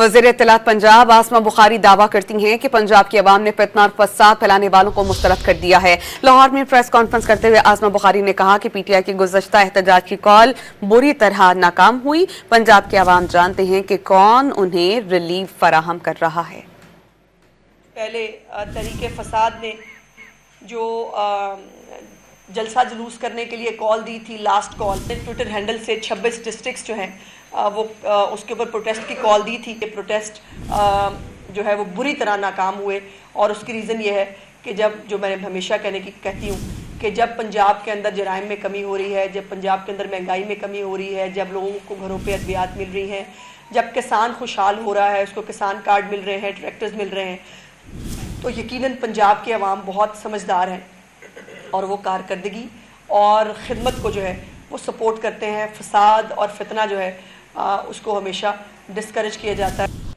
वज़ीर इत्तलात पंजाब आसमा बुखारी दावा करती हैं कि पंजाब की आवाम ने फितना और फसाद फैलाने वालों को मुस्तरद कर दिया है। लाहौर में प्रेस कॉन्फ्रेंस करते हुए आसमा बुखारी ने कहा कि पीटीआई की गुज़श्ता एहतजाज की कॉल बुरी तरह नाकाम हुई। पंजाब की आवाम जानते हैं कि कौन उन्हें रिलीफ फराहम कर रहा है। पहले तहरीके फसाद ने जो जलसा जुलूस करने के लिए कॉल दी थी, लास्ट कॉल ट्विटर हैंडल से 26 डिस्ट्रिक्ट्स जो हैं वो उसके ऊपर प्रोटेस्ट की कॉल दी थी कि प्रोटेस्ट जो है वो बुरी तरह नाकाम हुए। और उसकी रीज़न ये है कि जो मैंने हमेशा कहती हूँ कि जब पंजाब के अंदर जराइम में कमी हो रही है, जब पंजाब के अंदर महंगाई में कमी हो रही है, जब लोगों को घरों पे अद्वियात मिल रही हैं, जब किसान खुशहाल हो रहा है, उसको किसान कार्ड मिल रहे हैं, ट्रैक्टर्स मिल रहे हैं, तो यकीनन पंजाब के अवाम बहुत समझदार हैं और वो कारकर्दगी और खिदमत को जो है वो सपोर्ट करते हैं। फसाद और फितना जो है उसको हमेशा डिस्करेज किया जाता है।